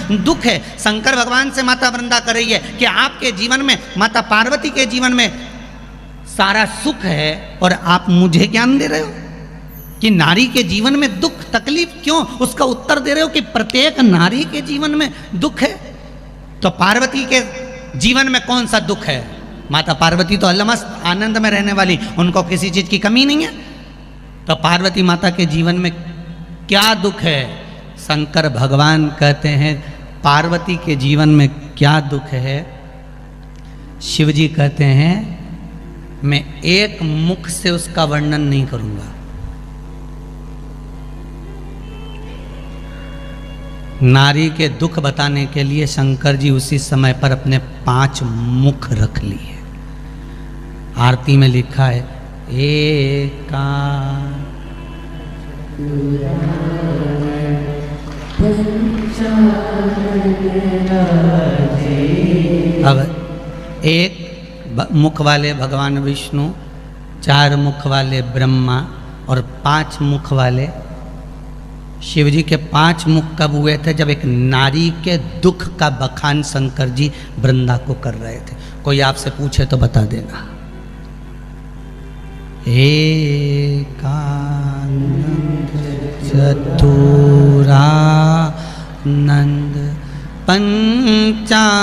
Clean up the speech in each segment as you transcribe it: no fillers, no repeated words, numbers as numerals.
दुख है। शंकर भगवान से माता वृंदा कर रही है कि आपके जीवन में, माता पार्वती के जीवन में सारा सुख है और आप मुझे ज्ञान दे रहे हो कि नारी के जीवन में दुख तकलीफ क्यों? उसका उत्तर दे रहे हो कि प्रत्येक नारी के जीवन में दुख है। तो पार्वती के जीवन में कौन सा दुख है? माता पार्वती तो अलमस्त आनंद में रहने वाली, उनको किसी चीज की कमी नहीं है। तो पार्वती माता के जीवन में क्या दुख है? शंकर भगवान कहते हैं पार्वती के जीवन में क्या दुख है? शिव जी कहते हैं मैं एक मुख से उसका वर्णन नहीं करूंगा। नारी के दुख बताने के लिए शंकर जी उसी समय पर अपने 5 मुख रख लिए। आरती में लिखा है एका। अब एक मुख वाले भगवान विष्णु, 4 मुख वाले ब्रह्मा और 5 मुख वाले शिव जी के 5 मुख कब हुए थे? जब एक नारी के दुख का बखान शंकर जी वृंदा को कर रहे थे। कोई आपसे पूछे तो बता देना। एकानंद चतुरानंद पंचानंद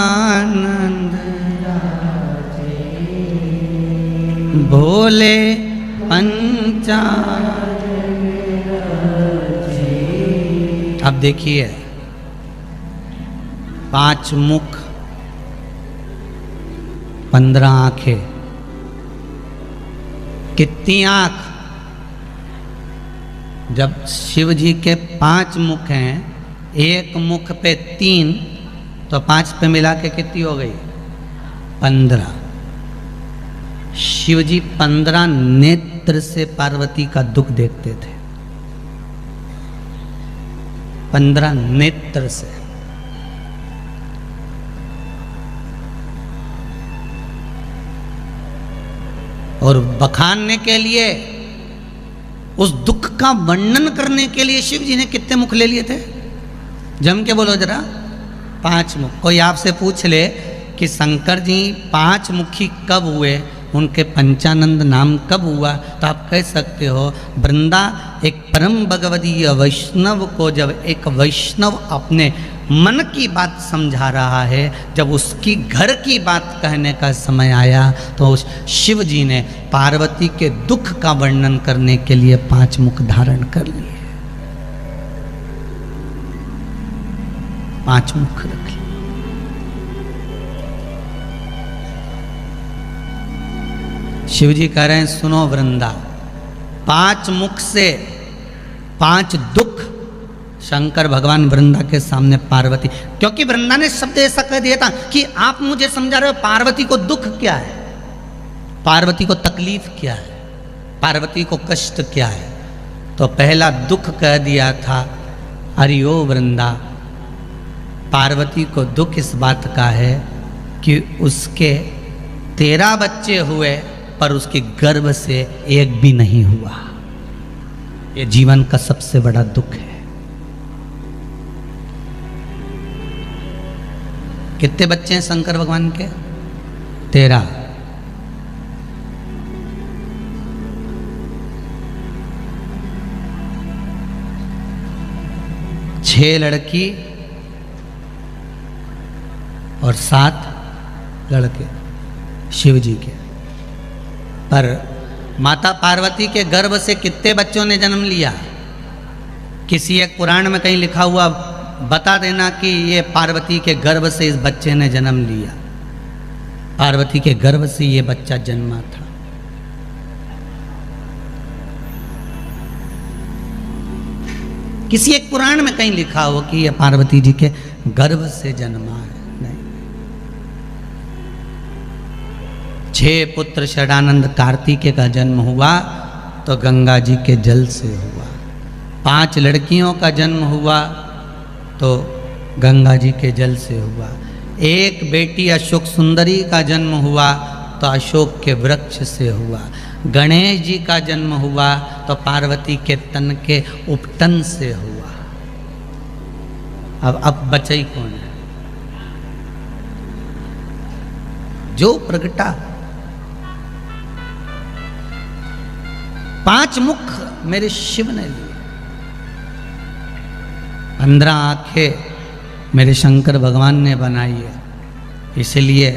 भोले पंचानंद। अब देखिए 5 मुख 15 आंखें, कितनी आंख? जब शिव जी के 5 मुख हैं, एक मुख पे 3 तो 5 पे मिला के कितनी हो गई? 15। शिव जी 15 नेत्र से पार्वती का दुख देखते थे। 15 नेत्र से। और बखानने के लिए, उस दुख का वर्णन करने के लिए शिव जी ने कितने मुख ले लिए थे? जम के बोलो जरा। 5 मुख। कोई आपसे पूछ ले कि शंकर जी 5 मुखी कब हुए, उनके पंचानंद नाम कब हुआ, तो आप कह सकते हो वृंदा एक परम भगवदीय वैष्णव को जब एक वैष्णव अपने मन की बात समझा रहा है, जब उसकी घर की बात कहने का समय आया तो उस शिव जी ने पार्वती के दुख का वर्णन करने के लिए 5 मुख धारण कर लिए। 5 मुख रख लिए। शिव जी कह रहे हैं सुनो वृंदा, 5 मुख से 5 दुख शंकर भगवान वृंदा के सामने पार्वती, क्योंकि वृंदा ने शब्द ऐसा कह दिया था कि आप मुझे समझा रहे हो पार्वती को दुख क्या है, पार्वती को तकलीफ क्या है, पार्वती को कष्ट क्या है। तो पहला दुख कह दिया था अरे ओ वृंदा, पार्वती को दुख इस बात का है कि उसके 13 बच्चे हुए पर उसके गर्भ से एक भी नहीं हुआ। ये जीवन का सबसे बड़ा दुख है। कितने बच्चे हैं शंकर भगवान के? 13। 6 लड़की और 7 लड़के शिव जी के। पर माता पार्वती के गर्भ से कितने बच्चों ने जन्म लिया? किसी एक पुराण में कहीं लिखा हुआ बता देना कि ये पार्वती के गर्भ से इस बच्चे ने जन्म लिया। पार्वती के गर्भ से ये बच्चा जन्मा था। किसी एक पुराण में कहीं लिखा हो कि ये पार्वती जी के गर्भ से जन्मा है? नहीं। 6 पुत्र षडानंद कार्तिकेय का जन्म हुआ तो गंगा जी के जल से हुआ। 5 लड़कियों का जन्म हुआ तो गंगा जी के जल से हुआ। 1 बेटी अशोक सुंदरी का जन्म हुआ तो अशोक के वृक्ष से हुआ। गणेश जी का जन्म हुआ तो पार्वती के तन के उपटन से हुआ। अब बचे ही कौन है? जो प्रगटा 5 मुख मेरे शिव ने लिए, 15 आंखें मेरे शंकर भगवान ने बनाई है। इसलिए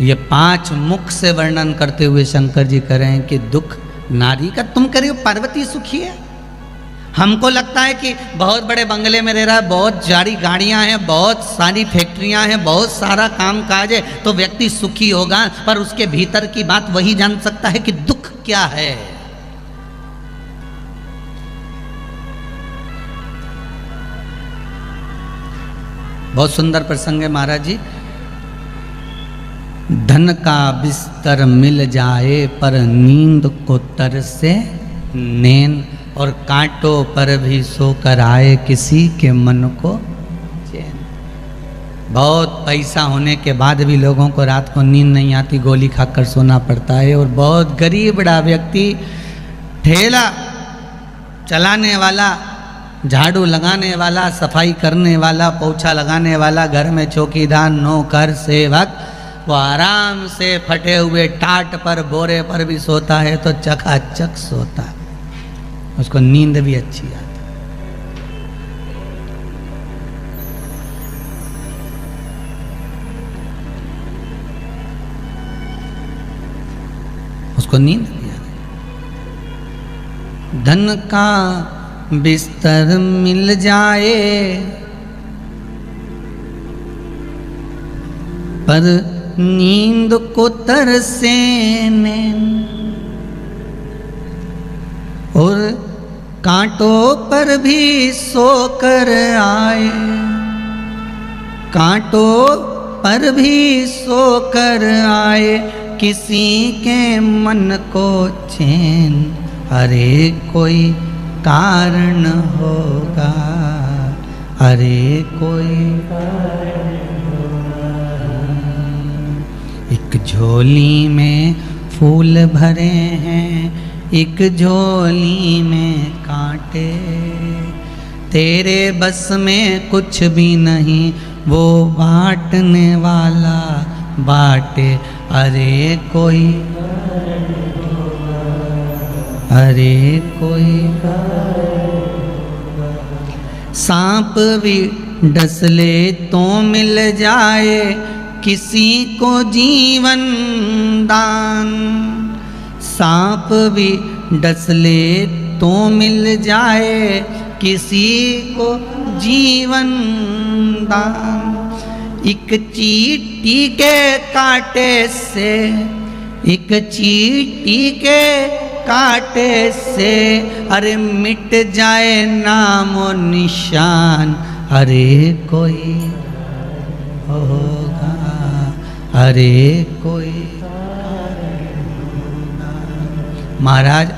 ये 5 मुख से वर्णन करते हुए शंकर जी कह रहे हैं कि दुख नारी का। तुम कह रहे हो पार्वती सुखी है। हमको लगता है कि बहुत बड़े बंगले में रह रहा है, बहुत सारी गाड़ियां हैं, बहुत सारी फैक्ट्रियां हैं, बहुत सारा काम काज है, तो व्यक्ति सुखी होगा। पर उसके भीतर की बात वही जान सकता है कि दुख क्या है। बहुत सुंदर प्रसंग है महाराज जी। धन का बिस्तर मिल जाए पर नींद को तरसे नैन, और कांटों पर भी सोकर आए किसी के मन को चैन। बहुत पैसा होने के बाद भी लोगों को रात को नींद नहीं आती, गोली खाकर सोना पड़ता है। और बहुत गरीब बड़ा व्यक्ति, ठेला चलाने वाला, झाड़ू लगाने वाला, सफाई करने वाला, पोछा लगाने वाला, घर में चौकीदार, नौकर, सेवक, वो आराम से फटे हुए टाट पर, बोरे पर भी सोता है तो चकाचक सोता है, उसको नींद भी अच्छी आती। उसको नींद भी आती। धन का बिस्तर मिल जाए पर नींद को तरसे नैन, और कांटों पर भी सोकर आए, कांटों पर भी सोकर आए किसी के मन को चैन। अरे कोई कारण होगा, अरे कोई कारण होगा। एक झोली में फूल भरे हैं, एक झोली में कांटे, तेरे बस में कुछ भी नहीं, वो बांटने वाला बांटे। अरे कोई, अरे कोई सांप भी डस ले तो मिल जाए किसी को जीवन दान, सांप भी डस ले तो मिल जाए किसी को जीवन दान। एक चींटी के कांटे से, एक चींटी के कांटे से, अरे मिट जाए नाम और निशान। अरे कोई होगा, अरे कोई। महाराज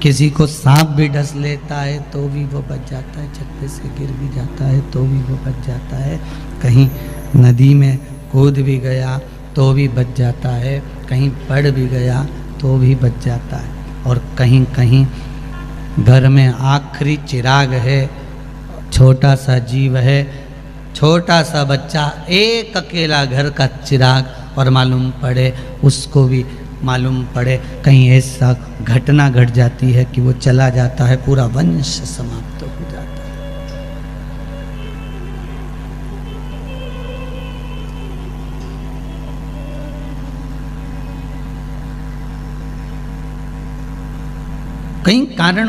किसी को सांप भी डस लेता है तो भी वो बच जाता है, छत से गिर भी जाता है तो भी वो बच जाता है, कहीं नदी में कूद भी गया तो भी बच जाता है, कहीं पड़ भी गया तो भी बच जाता है। और कहीं कहीं घर में आखिरी चिराग है, छोटा सा जीव है, छोटा सा बच्चा, एक अकेला घर का चिराग, और मालूम पड़े उसको भी मालूम पड़े कहीं ऐसा घटना घट जाती है कि वो चला जाता है, पूरा वंश समाप्त हो जाता है। कई कारण